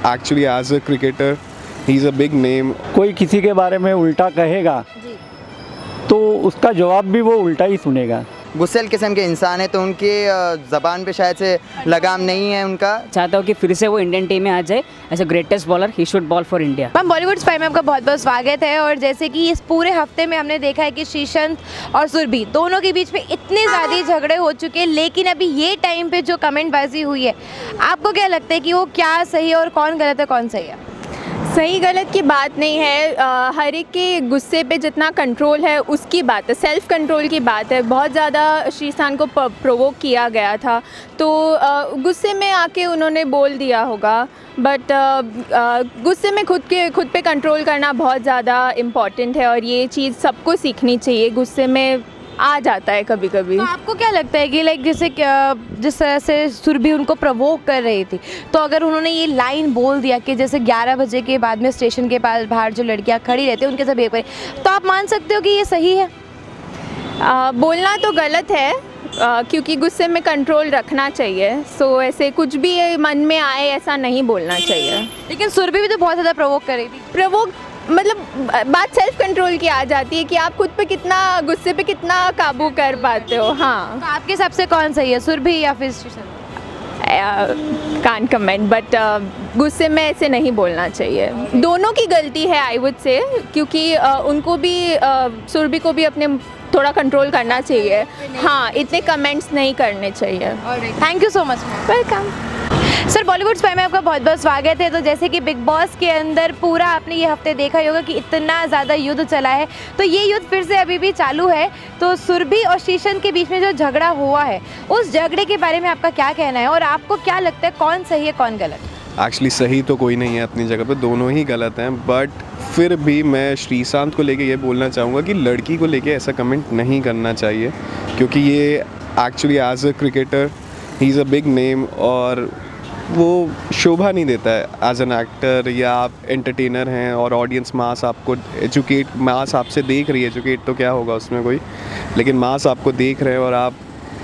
actually as a cricketer, he's a big name. कोई किसी के बारे में उल्टा कहेगा तो उसका जवाब भी वो उल्टा ही सुनेगा। गुस्सेल किस्म के इंसान है तो उनकी ज़बान पे शायद से लगाम नहीं है उनका। चाहता हूँ कि फिर से वो इंडियन टीम में आ जाए as a greatest bowler, he should bowl for India. Ma'am Bollywood spy में आपका बहुत बहुत स्वागत है। और जैसे कि इस पूरे हफ्ते में हमने देखा है कि श्रीशांत और सुरभि दोनों के बीच में इतने ज़्यादा झगड़े हो चुके हैं, लेकिन अभी ये टाइम पे जो कमेंटबाजी हुई है, आपको क्या लगता है कि वो क्या सही है और कौन गलत है, कौन सही है? सही गलत की बात नहीं है, हर एक के गुस्से पे जितना कंट्रोल है उसकी बात है, सेल्फ कंट्रोल की बात है। बहुत ज़्यादा श्रीशांत को प्रोवोक किया गया था तो गुस्से में आके उन्होंने बोल दिया होगा, बट गुस्से में खुद पे कंट्रोल करना बहुत ज़्यादा इम्पॉर्टेंट है और ये चीज़ सबको सीखनी चाहिए। गुस्से में आ जाता है कभी कभी। तो आपको क्या लगता है कि लाइक जिस तरह से सुरभि उनको प्रवोक कर रही थी, तो अगर उन्होंने ये लाइन बोल दिया कि जैसे 11 बजे के बाद में स्टेशन के पास बाहर जो लड़कियां खड़ी रहती हैं उनके साथ बिहेव करें, तो आप मान सकते हो कि ये सही है? बोलना तो गलत है क्योंकि गुस्से में कंट्रोल रखना चाहिए। सो ऐसे कुछ भी मन में आए ऐसा नहीं बोलना चाहिए। लेकिन सुरभि भी तो बहुत ज़्यादा प्रवोक कर रही थी। प्रवोक मतलब बात सेल्फ कंट्रोल की आ जाती है कि आप खुद पे कितना गुस्से पे कितना काबू कर पाते हो। हाँ, तो आपके हिसाब से कौन सही है, सुरभि या फिर श्रीशांत? कान कमेंट, बट गुस्से में ऐसे नहीं बोलना चाहिए। दोनों की गलती है आई वुड से, क्योंकि उनको भी सुरभि को भी अपने थोड़ा कंट्रोल करना चाहिए। हाँ, इतने कमेंट्स नहीं करने चाहिए। Thank you so much. Welcome sir, Bollywood spy में आपका बहुत बहुत स्वागत है। तो जैसे कि बिग बॉस के अंदर पूरा आपने ये हफ्ते देखा ही होगा कि इतना ज़्यादा युद्ध चला है, तो ये युद्ध फिर से अभी भी चालू है। तो सुरभि और श्रीशांत के बीच में जो झगड़ा हुआ है, उस झगड़े के बारे में आपका क्या कहना है और आपको क्या लगता है कौन सही है कौन गलत? एक्चुअली सही तो कोई नहीं है अपनी जगह पे, दोनों ही गलत हैं। बट फिर भी मैं श्रीशांत को लेके ये बोलना चाहूँगा कि लड़की को लेके ऐसा कमेंट नहीं करना चाहिए, क्योंकि ये actually as a cricketer he is a big name और वो शोभा नहीं देता है एज एन एक्टर। या आप एंटरटेनर हैं और ऑडियंस मास आपको मास आपसे देख रही है, एजुकेट तो क्या होगा उसमें कोई, लेकिन मास आपको देख रहे हैं और आप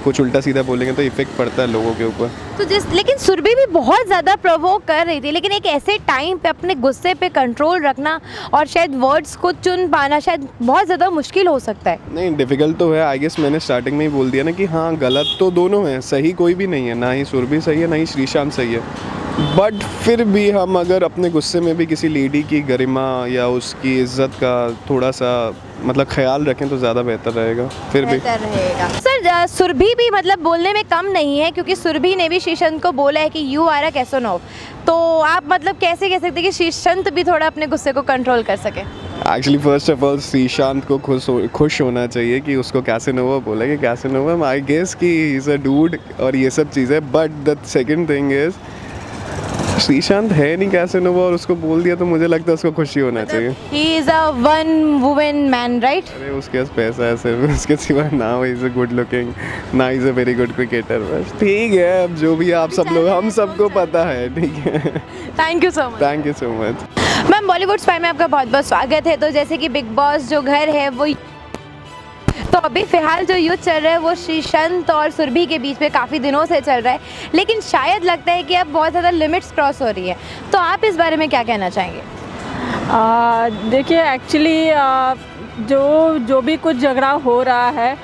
कुछ उल्टा सीधा बोलेंगे तो इफेक्ट पड़ता है लोगों के ऊपर। तो लेकिन सुरभि भी बहुत ज़्यादा प्रवोक कर रही थी, लेकिन एक ऐसे टाइम पे अपने गुस्से पे कंट्रोल रखना और शायद वर्ड्स को चुन पाना शायद बहुत ज़्यादा मुश्किल हो सकता है। नहीं, डिफ़िकल्ट तो है। आई गेस मैंने स्टार्टिंग में ही बोल दिया ना कि हाँ, गलत तो दोनों हैं, सही कोई भी नहीं है। ना ही सुरभि सही है, ना ही श्रीशांत सही है। बट फिर भी हम अगर अपने गुस्से में भी किसी लेडी की गरिमा या उसकी इज्जत का थोड़ा सा मतलब ख्याल रखें तो ज़्यादा बेहतर रहेगा। फिर भी बेहतर रहेगा। सर, सुरभि भी मतलब बोलने में कम नहीं है, क्योंकि सुरभि ने भी श्रीशांत को बोला है कि यू आर अ कैसोनोव। तो आप मतलब कैसे कह सकते हैं कि श्रीशांत भी थोड़ा अपने गुस्से को कंट्रोल कर सके? Actually first of all Sreesanth को खुश होना चाहिए कि उसको कैसेनोवा बोला कि कैसेनोवा, आई गेस कि ही इज़ अ डूड और ये सब चीज़ें। But the second thing is Sreesanth है नहीं कैसेनोवा और उसको बोल दिया, तो मुझे लगता है उसको खुशी होना चाहिए। He is a one woman man, right? अरे उसके पास पैसा है सिर्फ, उसके सिवा ना he is a good looking, ना is a very good cricketer. बस ठीक है, अब जो भी आप सब लोग, हम सबको पता है। ठीक है, thank you so much. Thank you so much. Ma'am Bollywood spy में आपका बहुत बहुत स्वागत है। तो जैसे कि बिग बॉस जो घर है वो, तो अभी फ़िलहाल जो युद्ध चल रहा है वो श्रीशांत और सुरभि के बीच में काफ़ी दिनों से चल रहा है, लेकिन शायद लगता है कि अब बहुत ज़्यादा लिमिट्स क्रॉस हो रही है। तो आप इस बारे में क्या कहना चाहेंगे? देखिए, एक्चुअली जो भी कुछ झगड़ा हो रहा है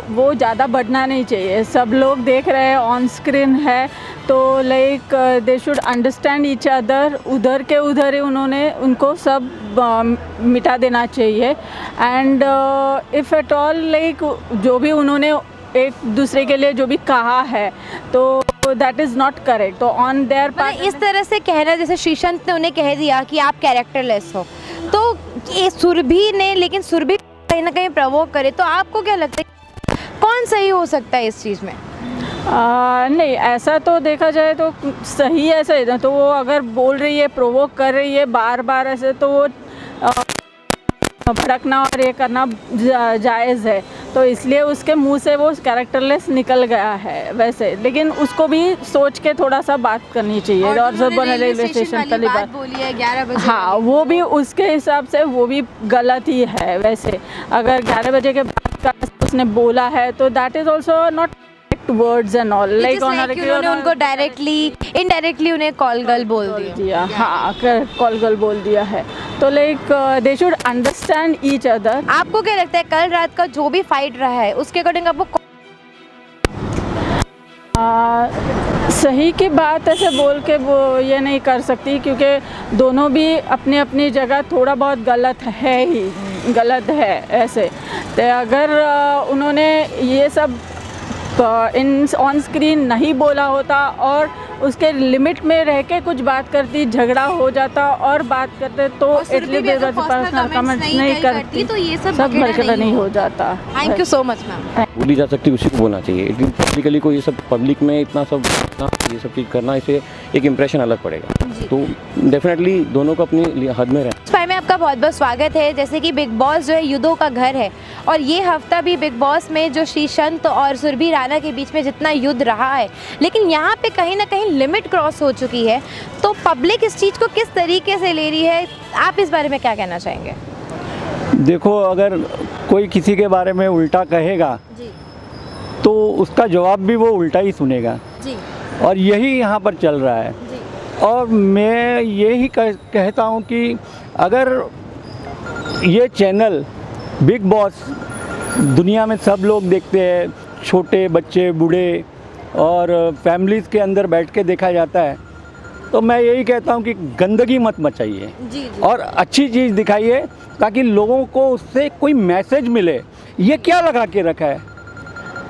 वो ज़्यादा बढ़ना नहीं चाहिए। सब लोग देख रहे हैं, ऑन स्क्रीन है, तो like they should understand each other. उधर के उधर ही उनको सब मिटा देना चाहिए। And if at all like जो भी उन्होंने एक दूसरे के लिए जो भी कहा है तो दैट इज़ नॉट करेक्ट। तो ऑन देयर पार्ट इस तरह से कहना, जैसे श्रीशांत ने उन्हें कह दिया कि आप कैरेक्टरलेस हो, तो ये सुरभि ने, लेकिन सुरभि कहीं ना कहीं प्रवोक करे, तो आपको क्या लगता है कौन सही हो सकता है इस चीज़ में? नहीं, ऐसा तो देखा जाए तो सही है। ऐसा तो वो अगर बोल रही है, प्रोवोक कर रही है बार बार ऐसे, तो वो भड़कना और ये करना जायज़ है। तो इसलिए उसके मुंह से वो कैरेक्टरलेस निकल गया है वैसे, लेकिन उसको भी सोच के थोड़ा सा बात करनी चाहिए। और जब रेलवे स्टेशन पहली बात बोली है 11 बजे, हाँ, वो भी उसके हिसाब से वो भी गलत ही है वैसे। अगर 11 बजे के बाद का उसने बोला है तो that is also not correct words and all. Like on like उन्होंने उनको डायरेक्टली इनडायरेक्टली उन्हें कॉल गर्ल बोल दिया। हाँ, कॉल गर्ल बोल दिया है। तो like they should understand each other. आपको क्या लगता है कल रात का जो भी फाइट रहा है उसके अकॉर्डिंग आपको सही की बात ऐसे बोल के वो ये नहीं कर सकती, क्योंकि दोनों भी अपनी अपनी जगह थोड़ा बहुत गलत है ऐसे। तो अगर उन्होंने ये सब इन ऑन स्क्रीन नहीं बोला होता और उसके लिमिट में रह के कुछ बात करती, झगड़ा हो जाता और बात करते तो एटलीस्ट पर्सनल कमेंट्स नहीं करती तो ये सब भड़कना नहीं हो जाता। Thank you so much ma'am. बोली जा सकती उसी को बोलना चाहिए, लेकिन पब्लिकली को ये सब पब्लिक में इतना सब ये सब चीज़ करना, इसे एक इम्प्रेशन अलग पड़ेगा। तो डेफिनेटली दोनों को अपनी हद में रहना। में आपका बहुत बहुत स्वागत है। जैसे कि बिग बॉस जो है युद्धों का घर है और ये हफ्ता भी बिग बॉस में जो श्रीसंत और सुरभि राणा के बीच में जितना युद्ध रहा है, लेकिन यहाँ पे कहीं ना कहीं लिमिट क्रॉस हो चुकी है। तो पब्लिक इस चीज़ को किस तरीके से ले रही है, आप इस बारे में क्या कहना चाहेंगे? देखो, अगर कोई किसी के बारे में उल्टा कहेगा जी तो उसका जवाब भी वो उल्टा ही सुनेगा जी और यही यहाँ पर चल रहा है। जी और मैं यही कहता हूँ कि अगर ये चैनल बिग बॉस दुनिया में सब लोग देखते हैं, छोटे बच्चे बूढ़े और फैमिलीज़ के अंदर बैठ के देखा जाता है, तो मैं यही कहता हूँ कि गंदगी मत मचाइए जी और अच्छी चीज़ दिखाइए ताकि लोगों को उससे कोई मैसेज मिले। ये क्या लगा के रखा है,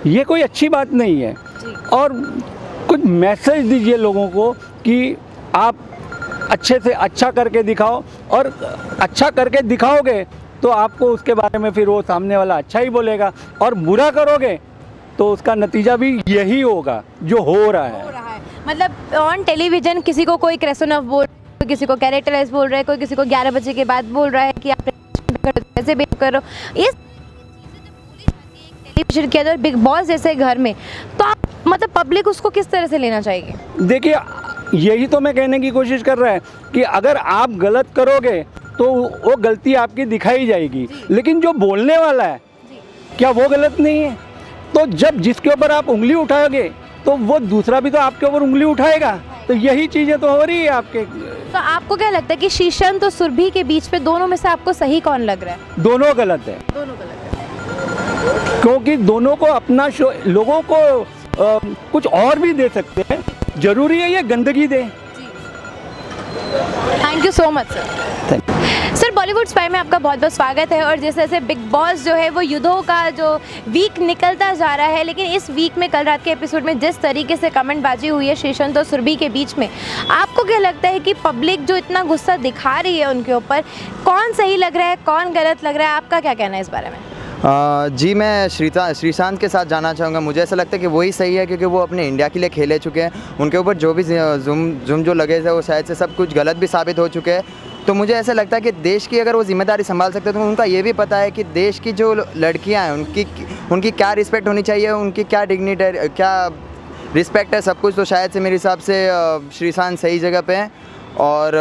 ये कोई अच्छी बात नहीं है। और कुछ मैसेज दीजिए लोगों को कि आप अच्छे से अच्छा करके दिखाओ, और अच्छा करके दिखाओगे तो आपको उसके बारे में फिर वो सामने वाला अच्छा ही बोलेगा, और बुरा करोगे तो उसका नतीजा भी यही होगा जो हो रहा है। मतलब ऑन टेलीविज़न किसी को कोई क्रेसोनफ बोल, किसी को कैरेक्टराइज बोल रहा है, कोई किसी को 11 बजे के बाद बोल रहा है कि आप ऐसे बिहेव करो। इस टेलीविजन के अंदर बिग बॉस जैसे घर में, तो आप मतलब पब्लिक उसको किस तरह से लेना चाहिए? देखिए, यही तो मैं कहने की कोशिश कर रहा है कि अगर आप गलत करोगे तो वो गलती आपकी दिखाई जाएगी, लेकिन जो बोलने वाला है क्या वो गलत नहीं है? तो जब जिसके ऊपर आप उंगली उठाओगे तो वो दूसरा भी तो आपके ऊपर उंगली उठाएगा। तो यही चीज़ें तो हो रही है आपके। तो आपको क्या लगता है कि श्रीसंत और सुरभि के बीच में दोनों में से आपको सही कौन लग रहा है? दोनों गलत है, दोनों गलत है, क्योंकि दोनों को अपना शो, लोगों को कुछ और भी दे सकते हैं, जरूरी है ये गंदगी दे। Thank you so much sir. Sir, Bollywood spy में आपका बहुत बहुत स्वागत है। और जैसे जैसे बिग बॉस जो है वो युद्धों का जो वीक निकलता जा रहा है, लेकिन इस वीक में कल रात के एपिसोड में जिस तरीके से कमेंटबाजी हुई है श्रीसंत और सुरभि के बीच में, आपको क्या लगता है कि पब्लिक जो इतना गुस्सा दिखा रही है उनके ऊपर, कौन सही लग रहा है, कौन गलत लग रहा है? आपका क्या कहना है इस बारे में? जी, मैं श्रीशांत के साथ जाना चाहूँगा। मुझे ऐसा लगता है कि वही सही है, क्योंकि वो अपने इंडिया के लिए खेले चुके हैं। उनके ऊपर जो भी जुम जो लगे थे वो शायद से सब कुछ गलत भी साबित हो चुके हैं। तो मुझे ऐसा लगता है कि देश की अगर वो जिम्मेदारी संभाल सकते हैं तो उनका ये भी पता है कि देश की जो लड़कियां हैं उनकी क्या रिस्पेक्ट होनी चाहिए, उनकी क्या डिग्निटी, क्या रिस्पेक्ट है, सब कुछ। तो शायद से मेरे हिसाब से श्रीशांत सही जगह पे हैं। और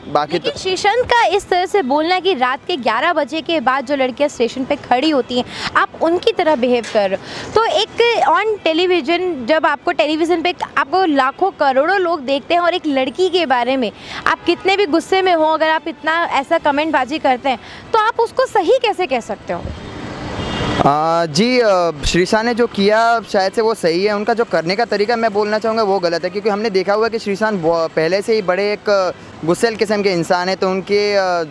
बाकी तो श्रीसंत का इस तरह से बोलना कि रात के 11 बजे के बाद जो लड़कियां स्टेशन पे खड़ी होती हैं आप उनकी तरह बिहेव कर रहे हो, तो एक ऑन टेलीविज़न, जब आपको टेलीविज़न पे आपको लाखों करोड़ों लोग देखते हैं और एक लड़की के बारे में आप कितने भी गुस्से में हो, अगर आप इतना ऐसा कमेंटबाजी करते हैं तो आप उसको सही कैसे कह सकते हो? जी, श्रीशांत ने जो किया शायद से वो सही है। उनका जो करने का तरीका मैं बोलना चाहूँगा वो गलत है, क्योंकि हमने देखा हुआ है कि श्रीशांत पहले से ही बड़े एक गुस्सेल किस्म के इंसान है, तो उनके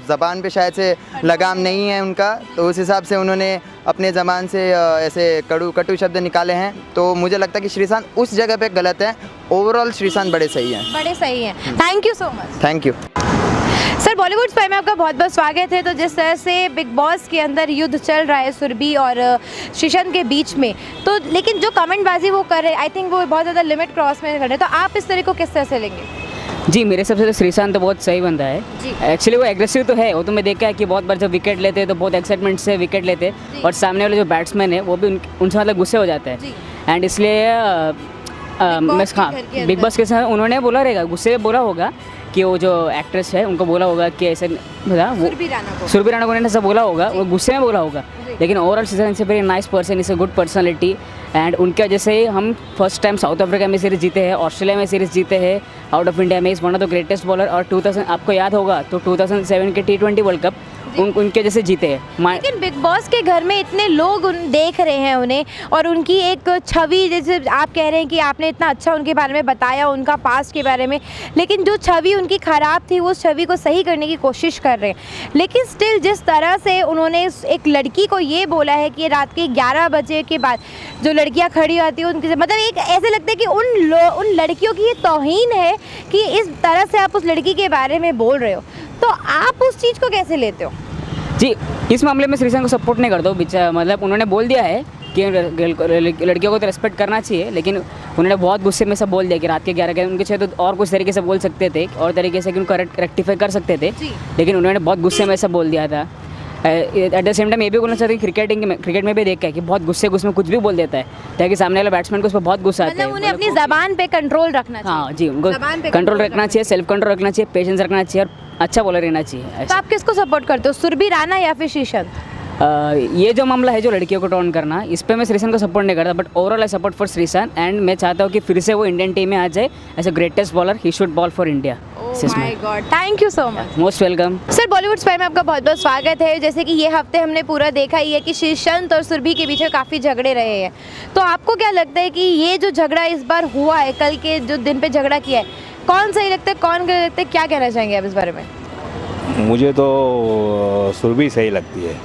ज़बान पे शायद से लगाम नहीं है उनका, तो उस हिसाब से उन्होंने अपने ज़बान से ऐसे कटु शब्द निकाले हैं। तो मुझे लगता है कि श्रीशांत उस जगह पे गलत है। ओवरऑल श्रीशांत बड़े सही हैं। बड़े सही हैं। Thank you so much. Thank you sir. Bollywood spy में आपका बहुत बहुत स्वागत है। तो जिस तरह से बिग बॉस के अंदर युद्ध चल रहा है सुरभि और श्रीसंत के बीच में, तो लेकिन जो कमेंटबाजी वो कर रहे हैं, आई थिंक वो बहुत ज़्यादा लिमिट क्रॉस में कर रहे हैं, तो आप इस तरह को किस तरह से लेंगे? जी, मेरे हिसाब से तो श्रीसंत तो बहुत सही बंदा है। एक्चुअली वो एग्रेसिव तो है, वो तो मैं देखा है कि बहुत बार जब विकेट लेते हैं तो बहुत एक्साइटमेंट से विकेट लेते हैं और सामने वाले जो बैट्समैन है वो भी उनसे मतलब गुस्से हो जाते हैं। एंड इसलिए बिग बॉस के साथ उन्होंने बोला रहेगा, गुस्से में बोला होगा, कि वो जो एक्ट्रेस है उनको बोला होगा कि ऐसे वो सुरभि राणा को उन्होंने ऐसा बोला होगा, वो गुस्से में बोला होगा। लेकिन overall Sreesanth is a very nice person, is a good personality and उनके वजह से हम फर्स्ट टाइम साउथ अफ्रीका में सीरीज़ जीते हैं, ऑस्ट्रेलिया में सीरीज़ जीते हैं, आउट ऑफ इंडिया में is one of the greatest bowler. और 2000 आपको याद होगा तो 2007 के T20 वर्ल्ड कप उनके जैसे जीते हैं। लेकिन बिग बॉस के घर में इतने लोग देख रहे हैं उन्हें, और उनकी एक छवि, जैसे आप कह रहे हैं कि आपने इतना अच्छा उनके बारे में बताया, उनका पास्ट के बारे में, लेकिन जो छवि उनकी ख़राब थी वो छवि को सही करने की कोशिश कर रहे हैं। लेकिन स्टिल जिस तरह से उन्होंने एक लड़की को ये बोला है कि रात के 11 बजे के बाद जो लड़कियाँ खड़ी होती हैं उनकी, मतलब एक ऐसे लगता है कि उन लड़कियों की ये तौहीन है कि इस तरह से आप उस लड़की के बारे में बोल रहे हो, तो आप उस चीज़ को कैसे लेते हो? जी, इस मामले में श्रीशांत को सपोर्ट नहीं करता हूँ। मतलब उन्होंने बोल दिया है कि लड़कियों को तो रेस्पेक्ट करना चाहिए, लेकिन उन्होंने बहुत गुस्से में सब बोल दिया कि रात के 11 उनके चाहिए तो और कुछ तरीके से बोल सकते थे और तरीके से कि उनको रेक्टिफाई कर सकते थे, लेकिन उन्होंने बहुत गुस्से में सब बोल दिया था। एट द सेम टाइम ये भी बोलना चाहते हैं क्रिकेट में भी देखा है कि बहुत गुस्से में कुछ भी बोल देता है ताकि सामने वाला बैट्समैन को उस पर बहुत गुस्सा आता है। उन्हें अपनी ज़बान पे कंट्रोल रखना चाहिए। हाँ जी, उनको कंट्रोल रखना चाहिए, सेल्फ कंट्रोल रखना चाहिए, पेशेंस रखना चाहिए और अच्छा बॉलर रहना चाहिए। तो आप किसको सपोर्ट करते हो, सुरभि राणा या फिर श्रीशांत? ये जो मामला है जो लड़कियों को टर्न करना, इस पे मैं श्रीशांत को सपोर्ट नहीं करता, but overall I support for Sreesanth and मैं चाहता हूँ कि फिर से वो इंडियन टीम में आ जाए as a greatest bowler. He should bowl for India. My god, thank you so much. Most welcome sir. Bollywood spy में आपका बहुत बहुत स्वागत है। जैसे कि ये हफ्ते हमने पूरा देखा ही है कि श्रीशांत और सुरभि के बीच में काफ़ी झगड़े रहे हैं, तो आपको क्या लगता है कि ये जो झगड़ा इस बार हुआ है, कल के जो दिन पे झगड़ा किया है, कौन सही लगता है, कौन गलत लगता है, क्या कहना चाहेंगे आप इस बारे में? मुझे तो सुरभि सही लगती है,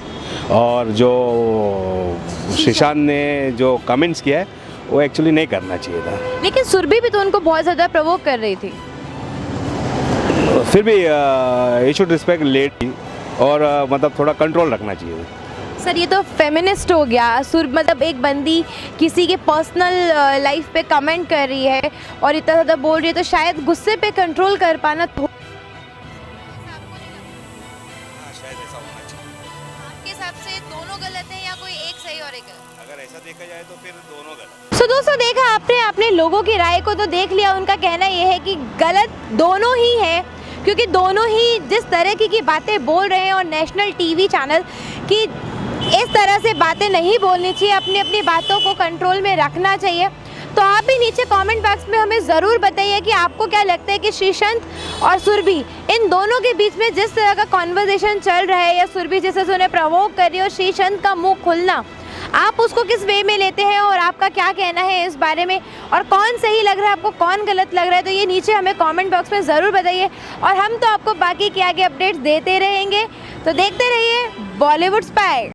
और जो श्रीशांत ने जो कमेंट्स किया है वो एक्चुअली नहीं करना चाहिए था। लेकिन सुरभि भी तो उनको बहुत ज़्यादा प्रवोक कर रही थी। फिर भी यू शुड रिस्पेक्ट लेडी और मतलब थोड़ा कंट्रोल रखना चाहिए। सर ये तो फेमिनिस्ट हो गया। मतलब एक बंदी किसी के पर्सनल लाइफ पे कमेंट कर रही है और इतना ज़्यादा बोल रही है, तो शायद गुस्से पे कंट्रोल कर पाना आपके हिसाब से दोनों गलत हैं या कोई एक सही और एक गलत? अगर ऐसा देखा जाए तो फिर दोनों गलत। सो दोस्तों, देखा आपने लोगों की राय को तो देख लिया। उनका कहना यह है कि गलत दोनों ही है, क्योंकि दोनों ही जिस तरह की बातें बोल रहे हैं और नेशनल टीवी चैनल की इस तरह से बातें नहीं बोलनी चाहिए, अपनी अपनी बातों को कंट्रोल में रखना चाहिए। तो आप भी नीचे कमेंट बॉक्स में हमें ज़रूर बताइए कि आपको क्या लगता है कि श्रीशांत और सुरभि इन दोनों के बीच में जिस तरह का कॉन्वर्जेशन चल रहा है, या सुरभि जैसे उन्हें प्रवोक कर रही है और श्रीशांत का मुंह खुलना, आप उसको किस वे में लेते हैं और आपका क्या कहना है इस बारे में, और कौन सही लग रहा है आपको, कौन गलत लग रहा है, तो ये नीचे हमें कमेंट बॉक्स में ज़रूर बताइए। और हम तो आपको बाकी के आगे अपडेट्स देते रहेंगे, तो देखते रहिए बॉलीवुड स्पाई।